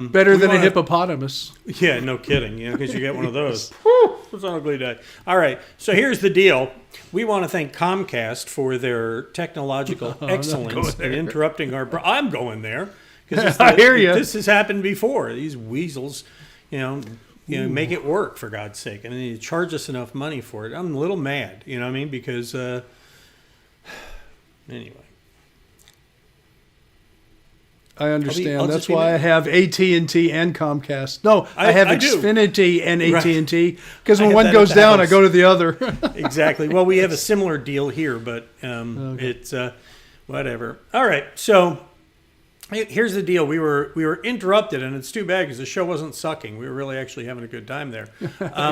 Better than a hippopotamus. Yeah, no kidding. Because you get one of those. It's an ugly day. All right. So here's the deal. We want to thank Comcast for their technological excellence in interrupting our. I'm going there. I hear you. This has happened before. These weasels, make it work, for God's sake. And then you charge us enough money for it. I'm a little mad. You know what I mean? Because anyway. I understand. That's why I have AT&T and Comcast. No, I have Xfinity and AT&T because when one goes down, I go to the other. Exactly. Well, we have a similar deal here, but it's whatever. All right. So here's the deal. We were interrupted, and it's too bad because the show wasn't sucking. We were really actually having a good time there. I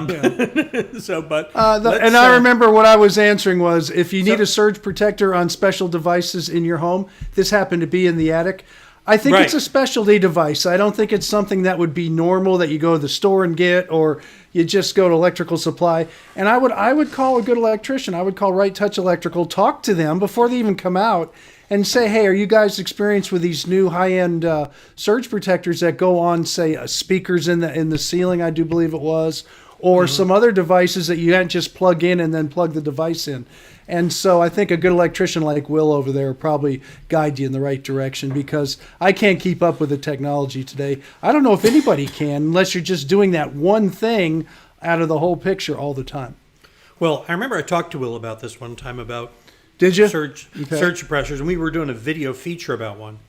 remember what I was answering was if you need a surge protector on special devices in your home, this happened to be in the attic. I think it's a specialty device. I don't think it's something that would be normal that you go to the store and get, or you just go to electrical supply. And I would call a good electrician. I would call Right Touch Electrical, talk to them before they even come out and say, hey, are you guys experienced with these new high-end surge protectors that go on, say, speakers in the ceiling, I do believe it was, or some other devices that you can't just plug in and then plug the device in. And so I think a good electrician like Will over there will probably guide you in the right direction because I can't keep up with the technology today. I don't know if anybody can unless you're just doing that one thing out of the whole picture all the time. Well, I remember I talked to Will about this one time about surge suppressors, and we were doing a video feature about one.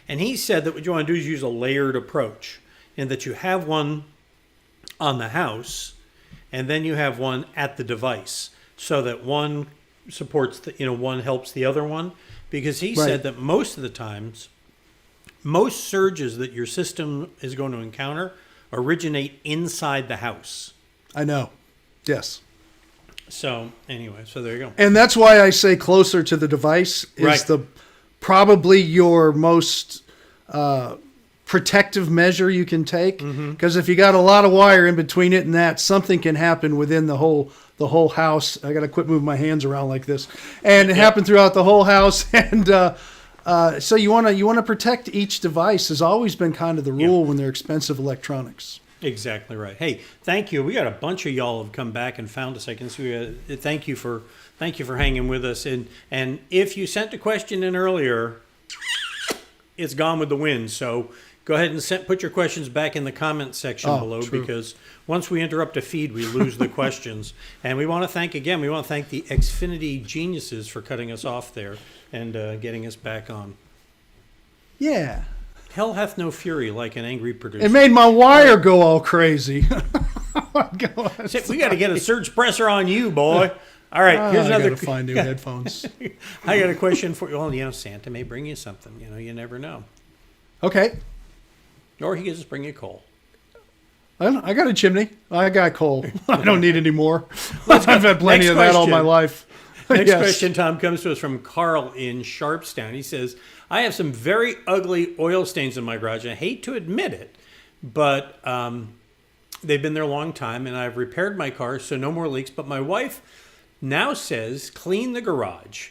And he said that what you want to do is use a layered approach, and that you have one on the house, and then you have one at the device. So that one supports one helps the other one, because he said that most of the times, most surges that your system is going to encounter originate inside the house. I know. Yes. So anyway, so there you go. And that's why I say closer to the device is probably your most protective measure you can take. Because if you got a lot of wire in between it and that, something can happen within the whole house. I got to quit moving my hands around like this. And it happened throughout the whole house. And so you want to protect each device has always been kind of the rule when they're expensive electronics. Exactly right. Hey, thank you. We got a bunch of y'all have come back and found us. I can see. Thank you for hanging with us. And if you sent a question in earlier, it's gone with the wind. So go ahead and put your questions back in the comment section below, because once we interrupt a feed, we lose the questions. And we want to thank the Xfinity geniuses for cutting us off there and getting us back on. Yeah. Hell hath no fury like an angry producer. It made my wire go all crazy. Oh my God. We got to get a surge suppressor on you, boy. All right, here's another. I got to find new headphones. I got a question for you. Well, Santa may bring you something. You never know. Okay. Or he can just bring you coal. I got a chimney. I got coal. I don't need any more. I've had plenty of that all my life. Next question, Tom, comes to us from Carl in Sharpstown. He says, I have some very ugly oil stains in my garage. I hate to admit it, but they've been there a long time, and I've repaired my car, so no more leaks. But my wife now says, clean the garage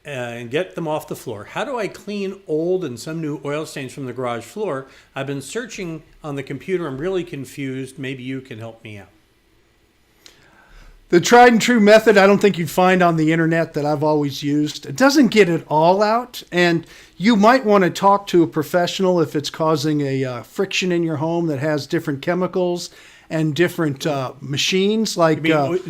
and get them off the floor. How do I clean old and some new oil stains from the garage floor? I've been searching on the computer. I'm really confused. Maybe you can help me out. The tried and true method I don't think you'd find on the internet that I've always used. It doesn't get it all out, and you might want to talk to a professional if it's causing a friction in your home that has different chemicals and different machines like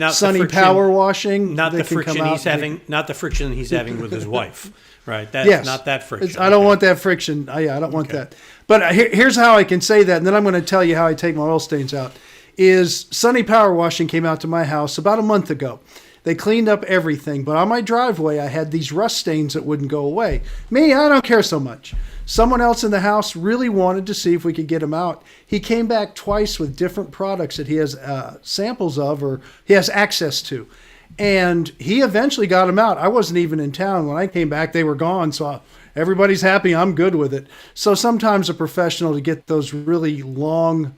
Sunny Power Washing. Not the friction he's having. Not the friction he's having with his wife. Right. That's not that friction. I don't want that friction. I don't want that. But here's how I can say that, and then I'm going to tell you how I take my oil stains out. Is Sunny Power Washing came out to my house about a month ago. They cleaned up everything, but on my driveway, I had these rust stains that wouldn't go away. Me, I don't care so much. Someone else in the house really wanted to see if we could get them out. He came back twice with different products that he has samples of or he has access to. And he eventually got them out. I wasn't even in town. When I came back, they were gone. So everybody's happy. I'm good with it. So sometimes a professional to get those really long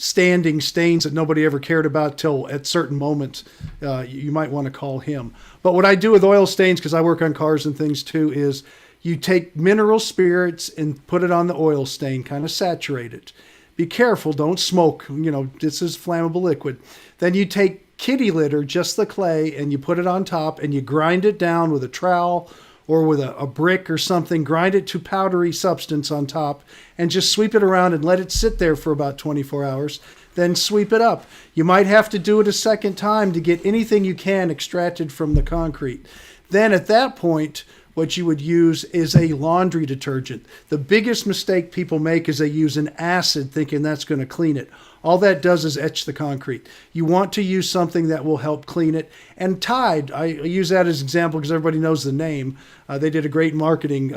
standing stains that nobody ever cared about till at certain moments, you might want to call him. But what I do with oil stains, because I work on cars and things too, is You take mineral spirits and put it on the oil stain, kind of saturate it. Be careful, don't smoke. This is flammable liquid. Then you take kitty litter, just the clay, and you put it on top and you grind it down with a trowel or with a brick or something. Grind it to powdery substance on top and just sweep it around and let it sit there for about 24 hours. Then sweep it up. You might have to do it a second time to get anything you can extracted from the concrete. Then at that point, what you would use is a laundry detergent. The biggest mistake people make is they use an acid thinking that's going to clean it. All that does is etch the concrete. You want to use something that will help clean it. And Tide, I use that as an example because everybody knows the name. They did a great marketing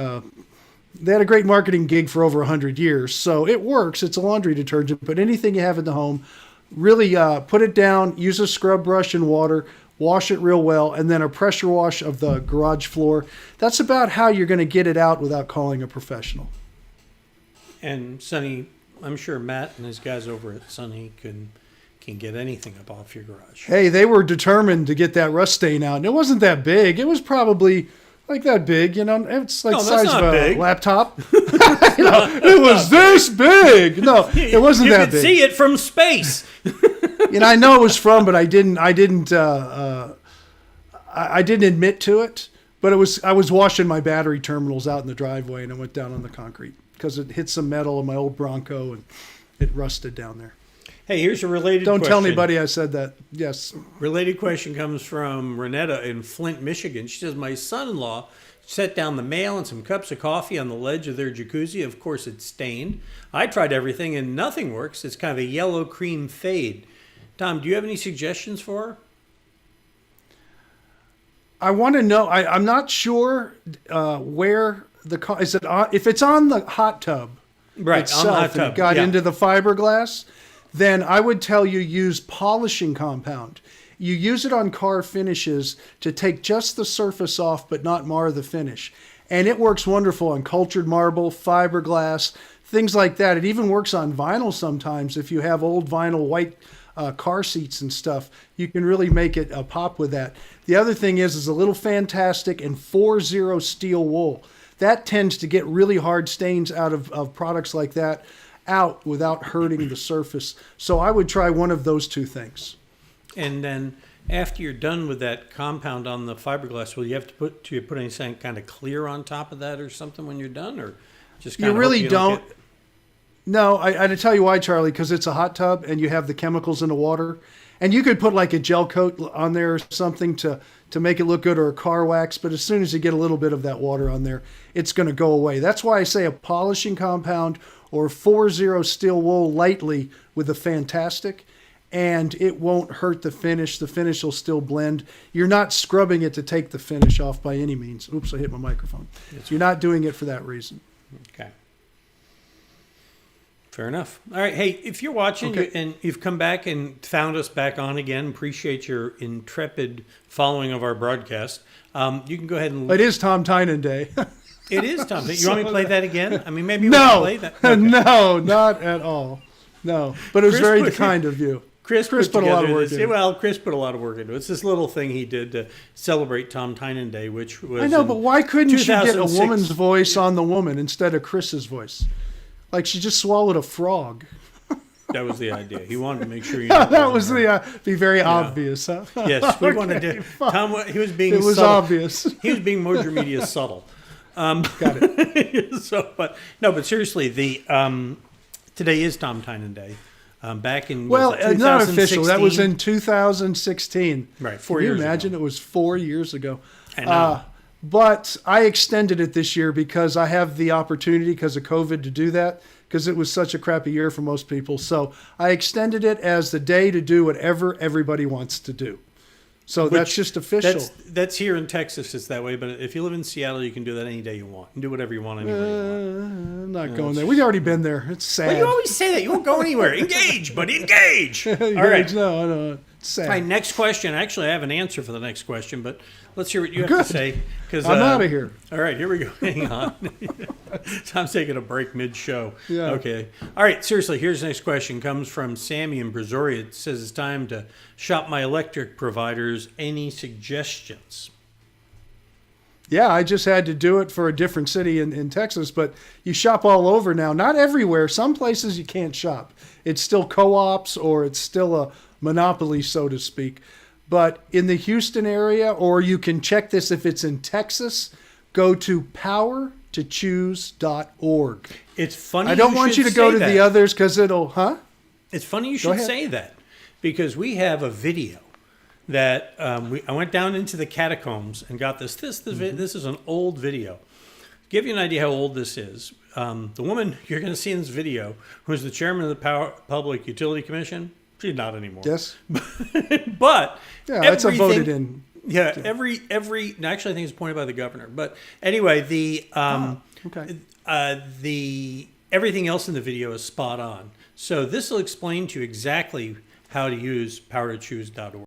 They had a great marketing gig for over 100 years. So it works. It's a laundry detergent. But anything you have in the home, really put it down, use a scrub brush and water, wash it real well, and then a pressure wash of the garage floor. That's about how you're going to get it out without calling a professional. And Sonny, I'm sure Matt and his guys over at Sonny can get anything up off your garage. Hey, they were determined to get that rust stain out. And it wasn't that big. It was probably like that big, It's like the size of a big laptop. It was this big. No, it wasn't that big. You could see it from space. I know it was from, but I didn't admit to it. But I was washing my battery terminals out in the driveway, and it went down on the concrete because it hit some metal in my old Bronco, and it rusted down there. Hey, here's a related question. Don't tell anybody I said that. Yes. Related question comes from Renetta in Flint, Michigan. She says, my son-in-law set down the mail and some cups of coffee on the ledge of their jacuzzi. Of course, it's stained. I tried everything, and nothing works. It's kind of a yellow cream fade. Tom, do you have any suggestions for her? I want to know. I'm not sure where is it on, if it's on the hot tub itself, on the hot tub. And it got into the fiberglass, then I would tell you use polishing compound. You use it on car finishes to take just the surface off but not mar the finish. And it works wonderful on cultured marble, fiberglass, things like that. It even works on vinyl sometimes. If you have old vinyl white car seats and stuff, you can really make it pop with that. The other thing is a little Fantastic and 4-0 steel wool. That tends to get really hard stains out of products like that out without hurting the surface. So I would try one of those two things. And then after you're done with that compound on the fiberglass, will you have to put anything kind of clear on top of that or something when you're done, or just kind you really don't? No, I'd tell you why, Charlie, because it's a hot tub and you have the chemicals in the water. And you could put like a gel coat on there or something to make it look good, or a car wax. But as soon as you get a little bit of that water on there, it's going to go away. That's why I say a polishing compound or 4-0 steel wool lightly with a Fantastic, and it won't hurt the finish. The finish will still blend. You're not scrubbing it to take the finish off by any means. Oops, I hit my microphone. You're not doing it for that reason. Okay. Fair enough. All right. Hey, if you're watching and you've come back and found us back on again, appreciate your intrepid following of our broadcast. You can go ahead and... It is Tom Tynan Day. It is Tom. You want me to play that again? I mean, maybe we can play that. Okay. No, not at all. No, but it was very kind of you. Chris put a lot of work into it. Well, Chris put a lot of work into it. It's this little thing he did to celebrate Tom Tynan Day, which was... I know, but why couldn't you get a woman's voice on the woman instead of Chris's voice? Like she just swallowed a frog. That was the idea. He wanted to make sure you know that was be very obvious, huh? Yes, we wanted to... Tom, he was being It was subtle. Obvious. He was being Mojo Media subtle. Got it. But seriously, today is Tom Tynan Day. Back in not official. That was in 2016. Right, 4 years ago. Can you imagine? It was 4 years ago. I know. But I extended it this year because I have the opportunity because of COVID to do that, because it was such a crappy year for most people. So I extended it as the day to do whatever everybody wants to do. So that's just official. That's here in Texas. It's that way. But if you live in Seattle, you can do that any day you want. You can do whatever you want anywhere you want. I'm not going there. We've already been there. It's sad. Well, you always say that. You won't go anywhere. Engage, buddy. Engage. All right. No. It's sad. All right, next question. Actually, I have an answer for the next question, but let's hear what you have to say. I'm out of here. All right, here we go. Hang on. Tom's taking a break mid-show. Yeah. Okay. All right, seriously, here's the next question. Comes from Sammy in Brazoria. It says, it's time to shop my electric providers. Any suggestions? Yeah, I just had to do it for a different city in Texas, but you shop all over now. Not everywhere. Some places you can't shop. It's still co-ops or it's still a monopoly, so to speak. But in the Houston area, or you can check this if it's in Texas, go to powertochoose.org. It's funny. I don't want you to go to the others because it'll, It's funny you should say that, because we have a video that I went down into the catacombs and got this. This is an old video. Give you an idea how old this is. The woman you're going to see in this video, who's the chairman of the Public Utility Commission, she's not anymore. Yes. But yeah, that's a voted in. Yeah, every actually I think it's appointed by the governor. But anyway, the everything else in the video is spot on. So this will explain to you exactly how to use powertochoose.org.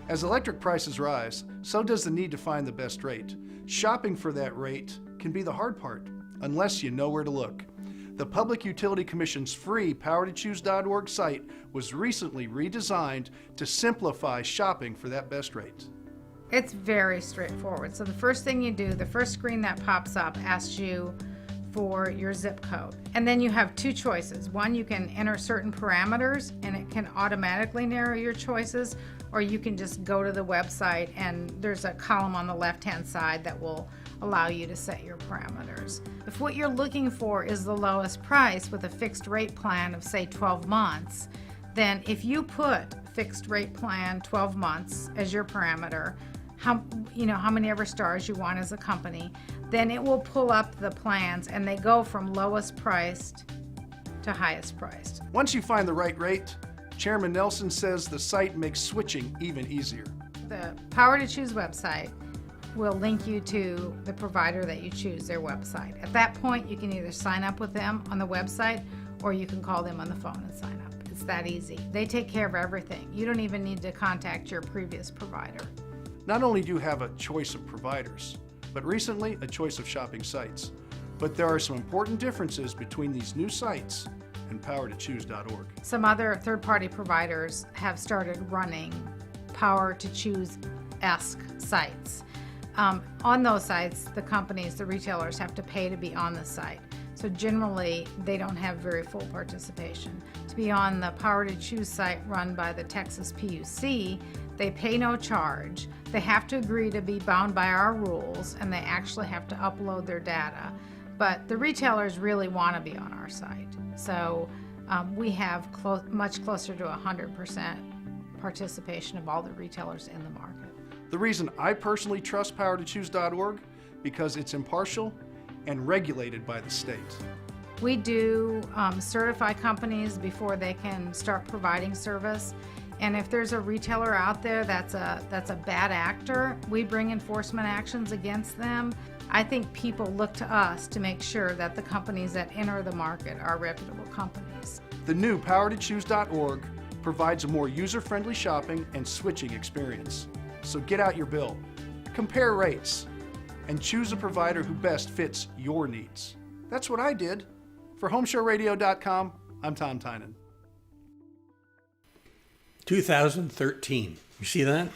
As electric prices rise, so does the need to find the best rate. Shopping for that rate can be the hard part, unless you know where to look. The Public Utility Commission's free powertochoose.org site was recently redesigned to simplify shopping for that best rate. It's very straightforward. So the first thing you do, the first screen that pops up asks you for your zip code. And then you have two choices. One, you can enter certain parameters and it can automatically narrow your choices, or you can just go to the website and there's a column on the left-hand side that will allow you to set your parameters. If what you're looking for is the lowest price with a fixed rate plan of say 12 months, then if you put fixed rate plan 12 months as your parameter, how many ever stars you want as a company, then it will pull up the plans and they go from lowest priced to highest priced. Once you find the right rate, Chairman Nelson says the site makes switching even easier. The Power to Choose website will link you to the provider that you choose, their website. At that point, you can either sign up with them on the website or you can call them on the phone and sign up. It's that easy. They take care of everything. You don't even need to contact your previous provider. Not only do you have a choice of providers, but recently a choice of shopping sites. But there are some important differences between these new sites and powertochoose.org. Some other third-party providers have started running Power to Choose-esque sites. On those sites, the companies, the retailers have to pay to be on the site. So generally, they don't have very full participation. To be on the Power to Choose site run by the Texas PUC, they pay no charge. They have to agree to be bound by our rules, and they actually have to upload their data. But the retailers really want to be on our site. So we have much closer to 100% participation of all the retailers in the market. The reason I personally trust powertochoose.org, because it's impartial and regulated by the state. We do certify companies before they can start providing service. And if there's a retailer out there that's a bad actor, we bring enforcement actions against them. I think people look to us to make sure that the companies that enter the market are reputable companies. The new powertochoose.org provides a more user-friendly shopping and switching experience. So get out your bill, compare rates, and choose a provider who best fits your needs. That's what I did. For HomeShowRadio.com, I'm Tom Tynan. 2013. You see that?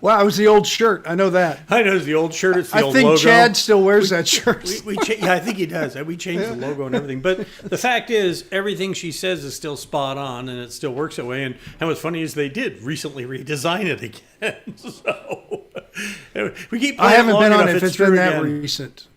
Wow, it was the old shirt. I know that. I know it's the old shirt. It's the old logo. I think Chad still wears that shirt. Yeah, I think he does. We changed the logo and everything. But the fact is, everything she says is still spot on, and it still works that way. And what's funny is they did recently redesign it again. So we keep. I haven't been on it if it's been that again. recent.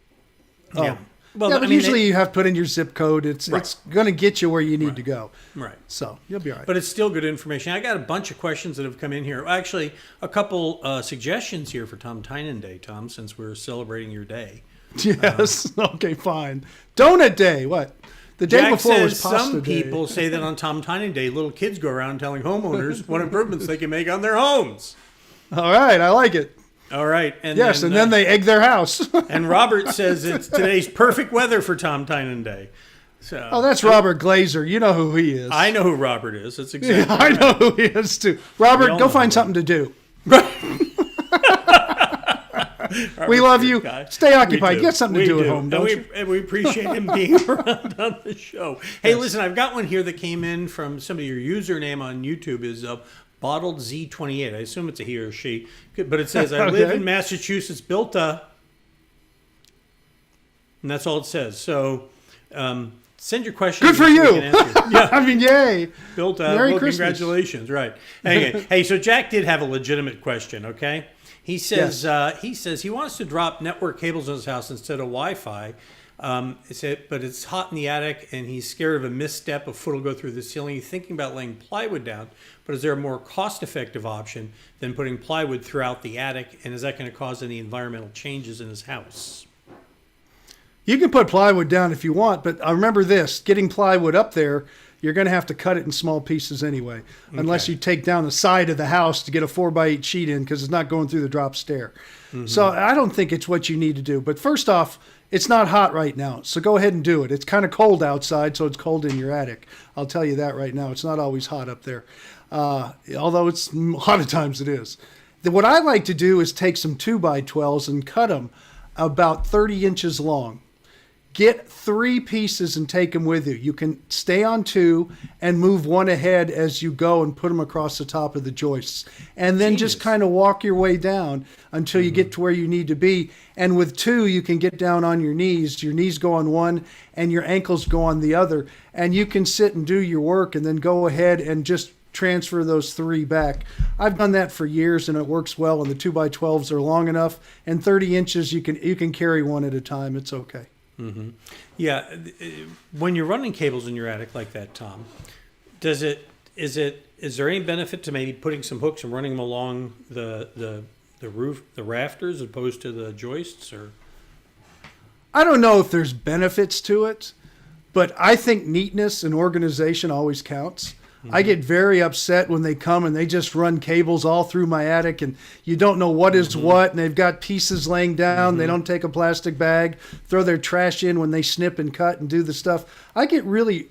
Oh. Yeah. Well, yeah, but usually you have to put in your zip code. It's going to get you where you need to go. Right. So you'll be all right. But it's still good information. I got a bunch of questions that have come in here. Actually, a couple suggestions here for Tom Tynan Day, Tom, since we're celebrating your day. Yes. Okay, fine. Donut Day. What? The day Jack before says was pasta some day. people say that on Tom Tynan Day, little kids go around telling homeowners what improvements they can make on their homes. All right. I like it. All right. And yes, then they egg their house. And Robert says it's today's perfect weather for Tom Tynan Day. So, oh, that's Robert Glazer. You know who he is. I know who Robert is. That's exactly right. I know who he is, too. Robert, go find something to do. We love you. Stay occupied. Get something to do at do. home, don't you? And we appreciate him being around on the show. Hey, listen, I've got one here that came in from somebody. Your username on YouTube is Bottled Z28. I assume it's a he or she. But it says, I live in Massachusetts, built a... And that's all it says. So... send your questions. Good for you. Yeah. I mean, yay. Built Merry well, Christmas. Congratulations. Right. Hey, so Jack did have a legitimate question, okay? He says he wants to drop network cables in his house instead of Wi-Fi. But it's hot in the attic and he's scared of a misstep. A foot will go through the ceiling. He's thinking about laying plywood down. But is there a more cost-effective option than putting plywood throughout the attic? And is that going to cause any environmental changes in his house? You can put plywood down if you want, but remember this, getting plywood up there, you're going to have to cut it in small pieces anyway, unless you take down the side of the house to get a 4x8 sheet in because it's not going through the drop stair. Mm-hmm. So I don't think it's what you need to do. But first off, it's not hot right now, so go ahead and do it. It's kind of cold outside, so it's cold in your attic. I'll tell you that right now. It's not always hot up there, although it's a lot of times it is. What I like to do is take some 2x12s and cut them about 30 inches long. Get 3 pieces and take them with you. You can stay on 2 and move one ahead as you go and put them across the top of the joists. And then just kind of walk your way down until you get to where you need to be. And with 2, you can get down on your knees. Your knees go on one and your ankles go on the other. And you can sit and do your work and then go ahead and just transfer those 3 back. I've done that for years and it works well. And the 2x12s are long enough. And 30 inches, you can carry one at a time. It's okay. Mm-hmm. Yeah, when you're running cables in your attic like that, Tom, is there any benefit to maybe putting some hooks and running them along the roof, the rafters, as opposed to the joists? Or I don't know if there's benefits to it, but I think neatness and organization always counts. Mm-hmm. I get very upset when they come and they just run cables all through my attic and you don't know what is what, and they've got pieces laying down. They don't take a plastic bag, throw their trash in when they snip and cut and do the stuff. I get really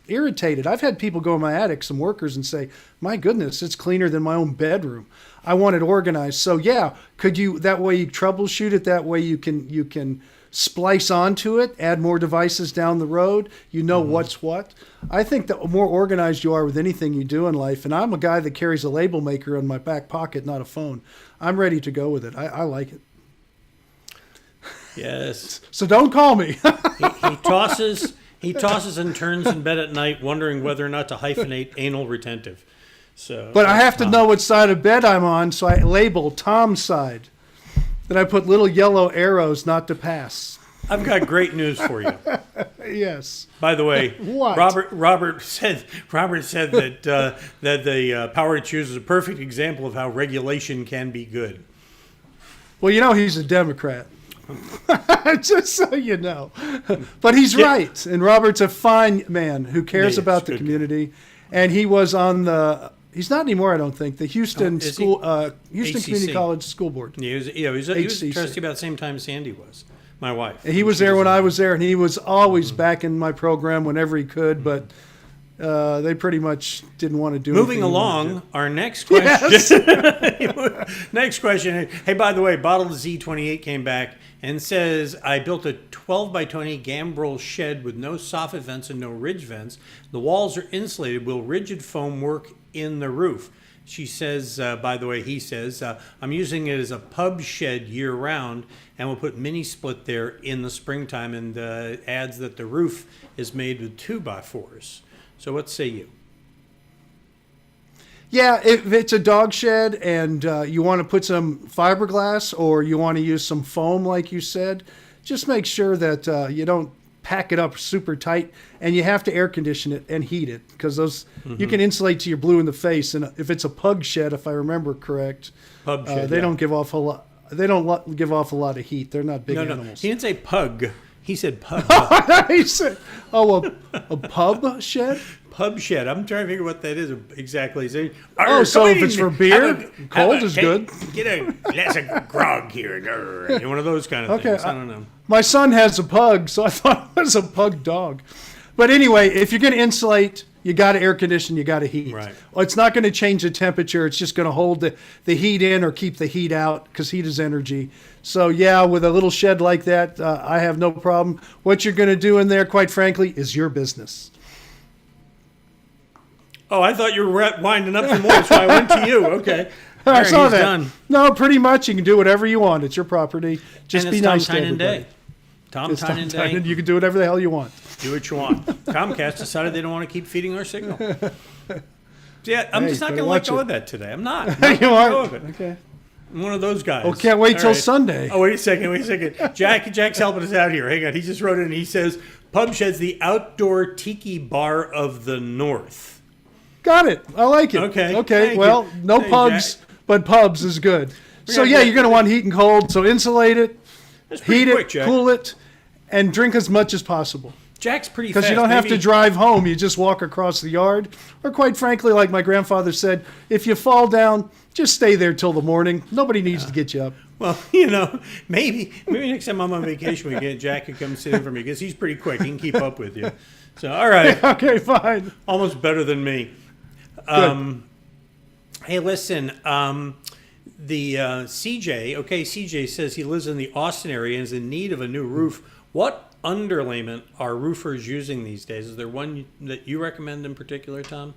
irritated. I've had people go in my attic, some workers, and say, my goodness, it's cleaner than my own bedroom. I want it organized. So yeah, could you, that way you troubleshoot it, that way you can splice onto it, add more devices down the road, what's what. I think the more organized you are with anything you do in life, and I'm a guy that carries a label maker in my back pocket, not a phone. I'm ready to go with it. I like it. Yes. So don't call me. He tosses and turns in bed at night wondering whether or not to hyphenate anal retentive. So, but I have to know what side of bed I'm on, so I label Tom's side. Then I put little yellow arrows not to pass. I've got great news for you. Yes. By the way, what? Robert said that the power to choose is a perfect example of how regulation can be good. Well, he's a Democrat. Just so you know. But he's right. And Robert's a fine man who cares about the community. And he was on he's not anymore, I don't think, the Houston Community College School Board. Yeah, he was a trustee about the same time Sandy was, my wife. And he was there when I was there, and he was always back in my program whenever he could, but they pretty much didn't want to do anything. Moving along, our next question. Yes. Next question. Hey, by the way, Bottled Z28 came back and says, I built a 12 by 20 gambrel shed with no soffit vents and no ridge vents. The walls are insulated. Will rigid foam work in the roof? She says, by the way, he says, I'm using it as a pub shed year round and we'll put mini split there in the springtime, and adds that the roof is made with 2x4s. So what say you? Yeah, if it's a dog shed and you want to put some fiberglass or you want to use some foam like you said, just make sure that you don't pack it up super tight, and you have to air condition it and heat it, because those you can insulate till you're blue in the face. And if it's a pug shed, if I remember correct, they don't give off a lot. They don't give off a lot of heat. They're not big animals. No. He didn't say pug. He said pub. He said, a pub shed? Pub shed. I'm trying to figure what that is exactly. So if it's for beer, cold is good. Get a glass of grog here. One of those kind of things. I don't know. My son has a pug, so I thought it was a pug dog. But anyway, if you're going to insulate, You got to air condition, you got to heat. Right. Well, it's not going to change the temperature. It's just going to hold the heat in or keep the heat out because heat is energy. So, yeah, with a little shed like that, I have no problem. What you're going to do in there, quite frankly, is your business. Oh, I thought you were winding up some more, so I went to you. Okay. I saw that. Done. No, pretty much. You can do whatever you want. It's your property. Just be nice to everybody. Tom Tynan Day. You can do whatever the hell you want. Do what you want. Comcast decided they don't want to keep feeding our signal. Yeah, I'm just not going to let go of that today. I'm not. You are? Okay. I'm one of those guys. Well, can't wait till Sunday. Oh, wait a second. Jack's helping us out here. Hang on. He just wrote in. He says, Pub Shed's the outdoor tiki bar of the North. Got it. I like it. Okay. Well, no pubs, but pubs is good. So, yeah, you're going to want heat and cold. So insulate it, heat it, cool it, and drink as much as possible. Jack's pretty fast. Because you don't have to drive home. You just walk across the yard. Or quite frankly, like my grandfather said, if you fall down, just stay there till the morning. Nobody needs to get you up. Well, maybe next time I'm on vacation, we get Jack to come sit in for me because he's pretty quick. He can keep up with you. So, all right. Okay, fine. Almost better than me. Hey, listen, the CJ says he lives in the Austin area and is in need of a new roof. What underlayment are roofers using these days? Is there one that you recommend in particular, Tom?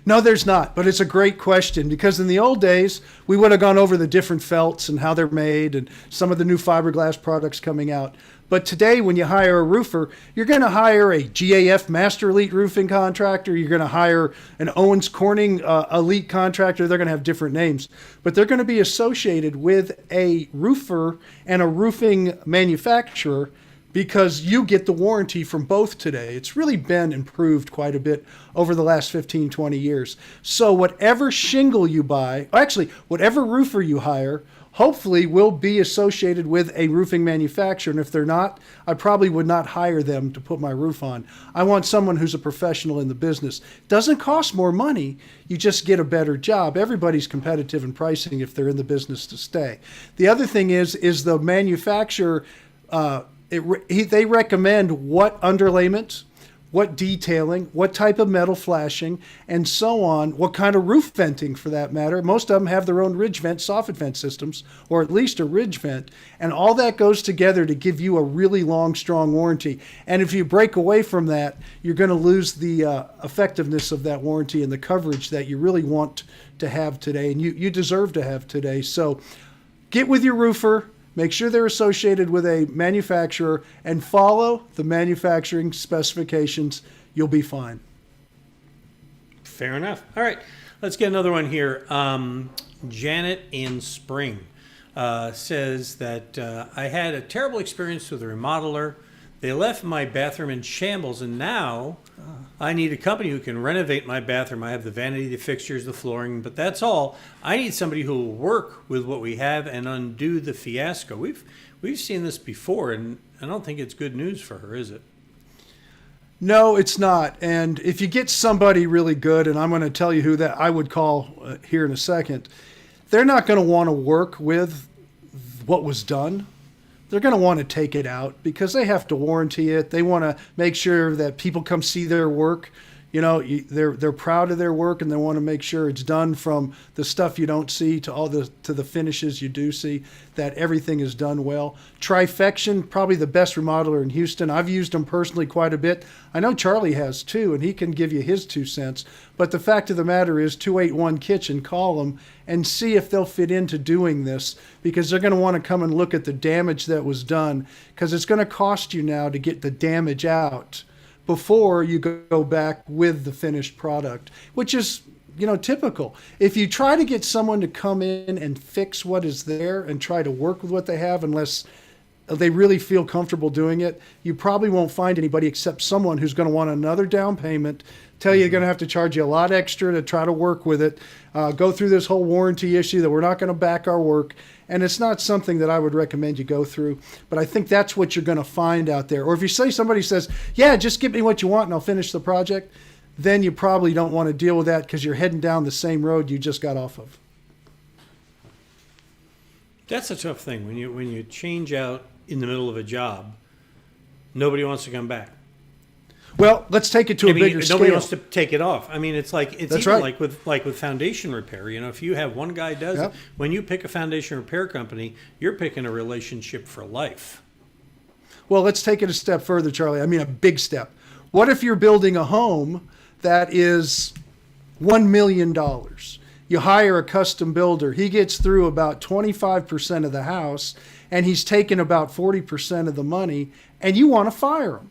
No, there's not, but it's a great question because in the old days, we would have gone over the different felts and how they're made and some of the new fiberglass products coming out. But today, when you hire a roofer, you're going to hire a GAF Master Elite roofing contractor. You're going to hire an Owens Corning Elite contractor. They're going to have different names, but they're going to be associated with a roofer and a roofing manufacturer because you get the warranty from both today. It's really been improved quite a bit over the last 15, 20 years. So whatever shingle you buy, actually, whatever roofer you hire, hopefully will be associated with a roofing manufacturer. And if they're not, I probably would not hire them to put my roof on. I want someone who's a professional in the business. Doesn't cost more money. You just get a better job. Everybody's competitive in pricing if they're in the business to stay. The other thing is the manufacturer, they recommend what underlayment, what detailing, what type of metal flashing, and so on, what kind of roof venting for that matter. Most of them have their own ridge vent, soffit vent systems, or at least a ridge vent, and all that goes together to give you a really long, strong warranty. And if you break away from that, you're going to lose the effectiveness of that warranty and the coverage that you really want to have today, and you deserve to have today. So get with your roofer. Make sure they're associated with a manufacturer and follow the manufacturing specifications. You'll be fine. Fair enough. All right. Let's get another one here. Janet in Spring says that I had a terrible experience with a remodeler. They left my bathroom in shambles, and now I need a company who can renovate my bathroom. I have the vanity, the fixtures, the flooring, but that's all. I need somebody who will work with what we have and undo the fiasco. We've seen this before, and I don't think it's good news for her, is it? No, it's not. And if you get somebody really good, and I'm going to tell you who that I would call here in a second, they're not going to want to work with what was done. They're going to want to take it out because they have to warranty it. They want to make sure that people come see their work. They're proud of their work, and they want to make sure it's done from the stuff you don't see to the finishes you do see, that everything is done well. Trifection, probably the best remodeler in Houston. I've used them personally quite a bit. I know Charlie has too, and he can give you his 2 cents. But the fact of the matter is 281 Kitchen, call them and see if they'll fit into doing this, because they're going to want to come and look at the damage that was done, because it's going to cost you now to get the damage out before you go back with the finished product, which is, typical. If you try to get someone to come in and fix what is there and try to work with what they have, unless they really feel comfortable doing it, you probably won't find anybody except someone who's going to want another down payment, tell you they're going to have to charge you a lot extra to try to work with it, go through this whole warranty issue that we're not going to back our work. And it's not something that I would recommend you go through. But I think that's what you're going to find out there. Or if you say somebody says, yeah, just give me what you want and I'll finish the project, then you probably don't want to deal with that because you're heading down the same road you just got off of. That's a tough thing. When you change out in the middle of a job, nobody wants to come back. Well, let's take it to a bigger scale. Nobody wants to take it off. I mean, it's That's even right. like with foundation repair. You know, if you have one guy does it, when you pick a foundation repair company, you're picking a relationship for life. Well, let's take it a step further, Charlie. I mean, a big step. What if you're building a home that is $1 million? You hire a custom builder. He gets through about 25% of the house, and he's taking about 40% of the money, and you want to fire him.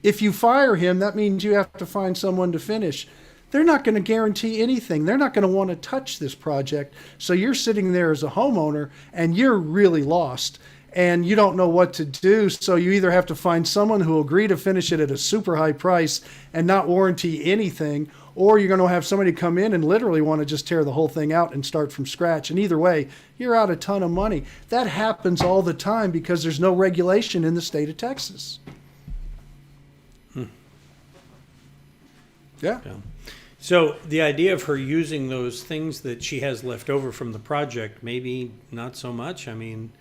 If you fire him, that means you have to find someone to finish. They're not going to guarantee anything. They're not going to want to touch this project. So you're sitting there as a homeowner, and you're really lost, and you don't know what to do. So you either have to find someone who will agree to finish it at a super high price and not warranty anything, or you're going to have somebody come in and literally want to just tear the whole thing out and start from scratch. And either way, you're out a ton of money. That happens all the time because there's no regulation in the state of Texas. Yeah. So the idea of her using those things that she has left over from the project, maybe not so much. I mean,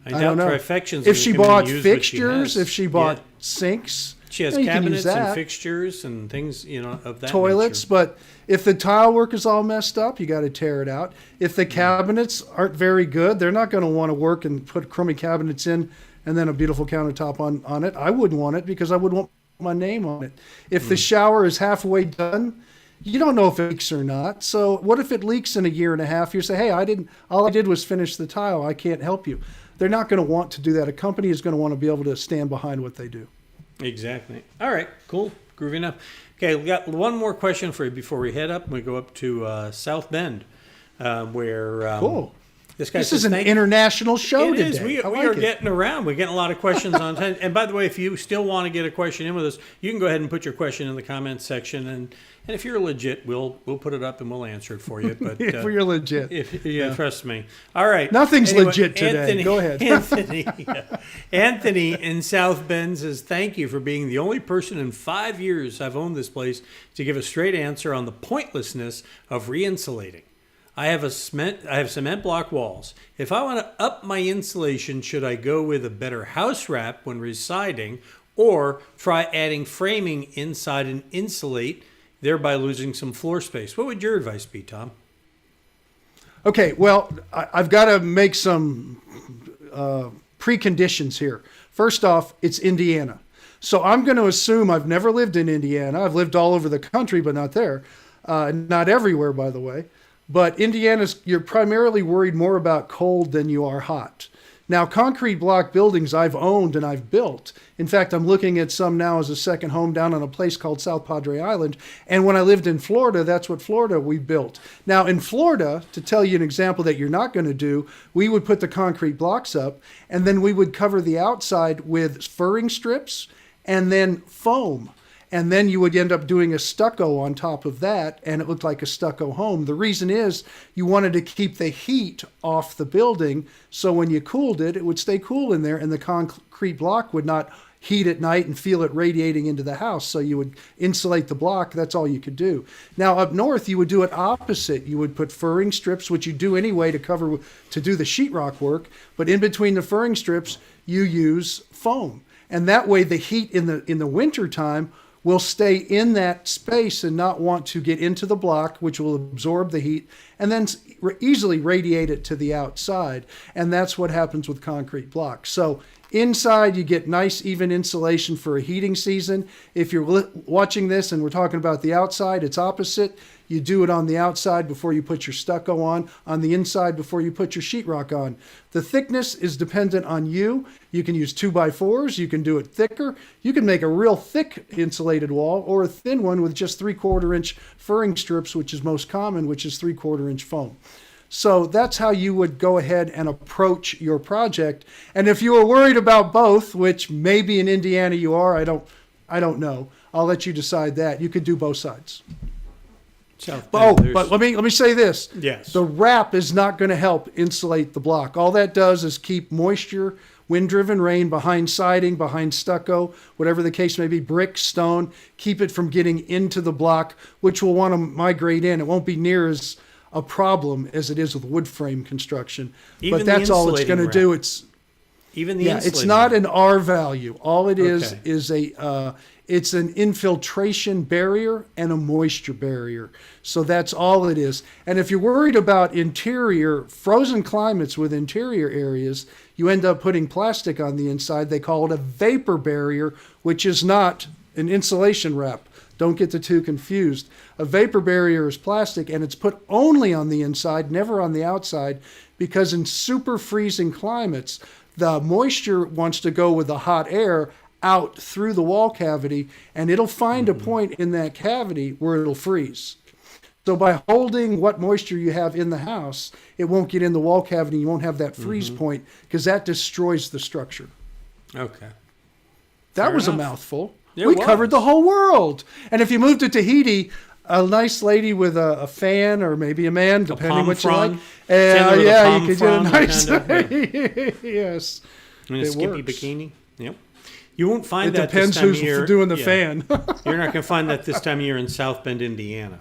I doubt Trifection's if she gonna bought use fixtures, if she bought Yeah. sinks, She has you can use cabinets and that. fixtures and things, of that Toilets, nature. but if the tile work is all messed up, you got to tear it out. If the cabinets aren't very good, they're not going to want to work and put crummy cabinets in and then a beautiful countertop on it. I wouldn't want it because I would want my name on it. If the shower is halfway done, you don't know if it leaks or not. So what if it leaks in a year and a half? You say, hey, all I did was finish the tile. I can't help you. They're not going to want to do that. A company is going to want to be able to stand behind what they do. Exactly. All right, cool. Groovy enough. Okay, we got one more question for you before we head up. We go up to South Bend, where Cool. This is an international show It today. is. We are getting around. We're getting a lot of questions on time. And by the way, if you still want to get a question in with us, you can go ahead and put your question in the comments section. And if you're legit, we'll put it up and we'll answer it for you. But if you're legit. Trust me. All right. Nothing's legit today. Anthony, Go ahead. Anthony in South Bend says, thank you for being the only person in 5 years I've owned this place to give a straight answer on the pointlessness of re-insulating. I have cement block walls. If I want to up my insulation, should I go with a better house wrap when residing or try adding framing inside and insulate, thereby losing some floor space? What would your advice be, Tom? Okay, well, I've got to make some preconditions here. First off, it's Indiana. So I'm going to assume I've never lived in Indiana. I've lived all over the country, but not there. Not everywhere, by the way. But Indiana's, you're primarily worried more about cold than you are hot. Now, concrete block buildings I've owned and I've built. In fact, I'm looking at some now as a second home down on a place called South Padre Island. And when I lived in Florida, that's what Florida we built. Now, in Florida, to tell you an example that you're not going to do, we would put the concrete blocks up and then we would cover the outside with furring strips and then foam. And then you would end up doing a stucco on top of that, and it looked like a stucco home. The reason is you wanted to keep the heat off the building, so when you cooled it, it would stay cool in there, and the concrete block would not heat at night and feel it radiating into the house. So you would insulate the block. That's all you could do. Now, up north, you would do it opposite. You would put furring strips, which you do anyway to do the sheetrock work, but in between the furring strips, you use foam. And that way, the heat in the wintertime will stay in that space and not want to get into the block, which will absorb the heat and then easily radiate it to the outside. And that's what happens with concrete blocks. So inside, you get nice, even insulation for a heating season. If you're watching this and we're talking about the outside, it's opposite. You do it on the outside before you put your stucco on the inside before you put your sheetrock on. The thickness is dependent on you. You can use 2x4s, you can do it thicker. You can make a real thick insulated wall or a thin one with just 3/4 inch furring strips, which is most common, which is 3/4 inch foam. So that's how you would go ahead and approach your project. And if you were worried about both, which maybe in Indiana you are, I don't know. I'll let you decide that. You could do both sides. But let me say this. Yes. The wrap is not going to help insulate the block. All that does is keep moisture, wind-driven rain behind siding, behind stucco, whatever the case may be, brick, stone, keep it from getting into the block, which will want to migrate in. It won't be near as a problem as it is with wood frame construction. Even but that's all it's going to do. Even the Yeah, insulated it's not one. an R value. All it is Okay. it's an infiltration barrier and a moisture barrier. So that's all it is. And if you're worried about interior, frozen climates with interior areas, you end up putting plastic on the inside. They call it a vapor barrier, which is not an insulation wrap. Don't get the two confused. A vapor barrier is plastic, and it's put only on the inside, never on the outside, because in super freezing climates, the moisture wants to go with the hot air out through the wall cavity, and it'll find a point in that cavity where it'll freeze. So by holding what moisture you have in the house, it won't get in the wall cavity. You won't have that freeze point because that destroys the structure. Okay. That Fair was enough. a mouthful. It We was. covered the whole world. And if you moved to Tahiti, a nice lady with a fan, or maybe a man, depending palm what frond. you like. Sandal with a Yeah, palm you could get a frond, nice kinda, yes. In a It skippy works. bikini. Yep. You won't find It that depends this time who's of year. doing the Yeah. fan. You're not going to find that this time of year in South Bend, Indiana.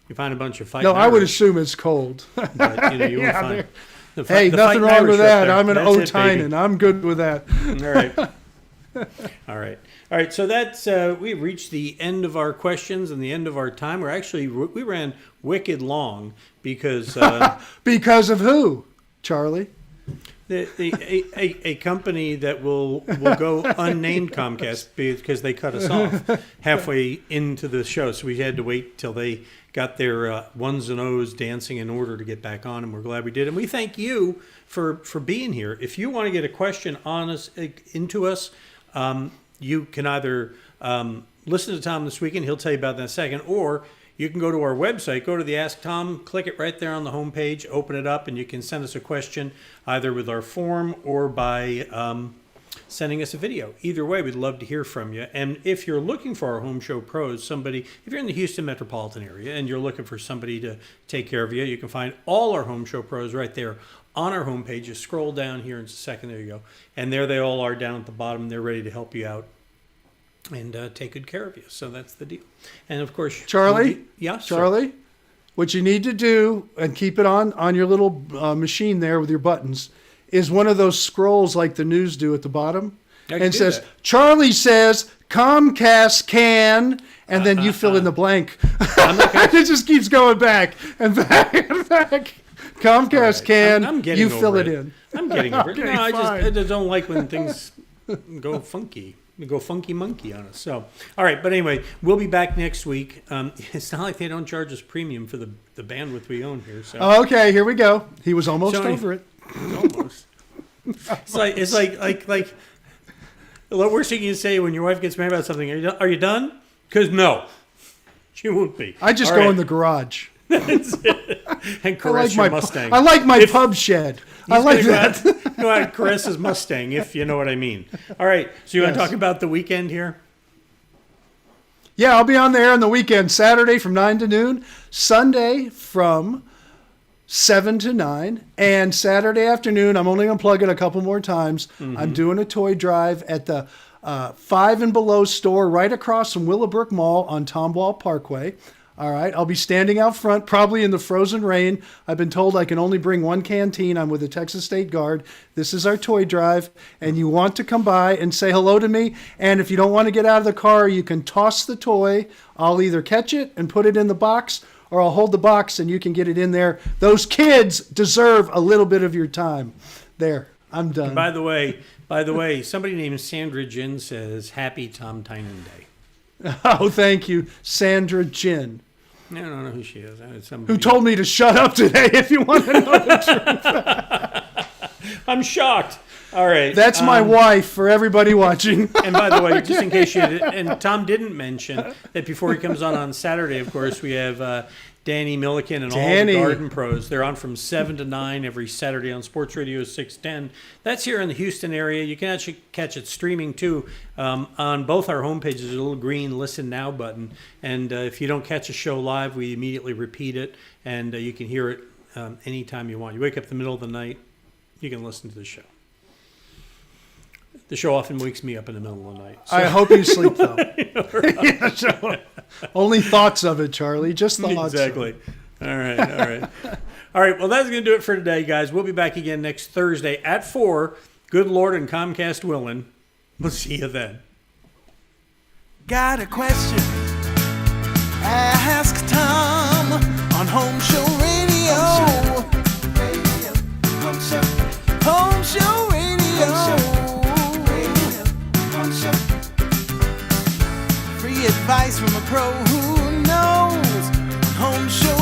You find a bunch of fighting No, I would Irish, assume it's cold. but you won't Yeah, find. they're- The Hey, the nothing fighting wrong Irish with up that. there. I'm an That's it, baby. Otinen. I'm good with that. All right. All right. So that's we've reached the end of our questions and the end of our time. We ran wicked long because Because of who, Charlie? a company that will go unnamed, Comcast, because they cut us off halfway into the show, so we had to wait till they got their ones and O's dancing in order to get back on, and we're glad we did. And we thank you for being here. If you want to get a question on us into us, you can either listen to Tom this weekend. He'll tell you about that in a second, or you can go to our website, go to the Ask Tom, click it right there on the homepage, open it up, and you can send us a question either with our form or by sending us a video. Either way, we'd love to hear from you. And if you're looking for our Home Show pros, if you're in the Houston metropolitan area and you're looking for somebody to take care of you, you can find all our Home Show pros right there on our homepage. Just scroll down here in a second. There you go. And there they all are down at the bottom. They're ready to help you out and take good care of you. So that's the deal. And of course, Charlie? Yeah, Charlie, what you need to do, and keep it on your little machine there with your buttons, is one of those scrolls like the news do at the bottom. I can And do says, that. Charlie says, Comcast can, and then you fill in the blank. It just keeps going back and back and back. Comcast Right. can, I'm getting you fill over it in. I'm getting over it. Okay, No, I fine. just don't like when things go funky. Go funky monkey on us. So, all right. But anyway, we'll be back next week. It's not like they don't charge us premium for the bandwidth we own here. So Okay, here we go. He was almost So- over it. almost. It's like the worst thing you can say when your wife gets mad about something. Are you done? Because no, she won't be. I just All go right. in the garage. and caress your Mustang. I like my pub shed. I He's like gonna that. Go out and caress his Mustang, if you know what I mean. All right. So you want to Yes. talk about the weekend here? Yeah, I'll be on the air on the weekend. Saturday from 9 to noon. Sunday from 7 to 9. And Saturday afternoon, I'm only going to plug it a couple more times. I'm doing a toy drive at the 5 and Below store right across from Willowbrook Mall on Tomball Parkway. All right, I'll be standing out front, probably in the frozen rain. I've been told I can only bring one canteen. I'm with the Texas State Guard. This is our toy drive, and you want to come by and say hello to me. And if you don't want to get out of the car, you can toss the toy. I'll either catch it and put it in the box, or I'll hold the box and you can get it in there. Those kids deserve a little bit of your time. There, I'm done. By the way, somebody named Sandra Jin says, "Happy Tom Tynan Day." Oh, thank you, Sandra Jin, I don't know who she is. who told me to shut up today if you want to know the truth. I'm shocked. All right. That's my wife for everybody watching. And by the way, just in case you and Tom didn't mention that before he comes on Saturday, of course, we have Danny Milliken and Danny. all the Garden Pros. They're on from 7 to 9 every Saturday on Sports Radio 610. That's here in the Houston area. You can actually catch it streaming too. On both our homepages, there's a little green Listen Now button. And if you don't catch a show live, we immediately repeat it. And you can hear it anytime you want. You wake up in the middle of the night, you can listen to the show. The show often wakes me up in the middle of the night. So. I hope you sleep though. Yeah, so, only thoughts of it, Charlie. Just thoughts. Exactly. All right. All right. Well, that's going to do it for today, guys. We'll be back again next Thursday at 4. Good Lord and Comcast willing, we'll see you then. Got a question? Ask Tom on Home Show Radio. Home Show Radio. Free advice from a pro who knows. Home Show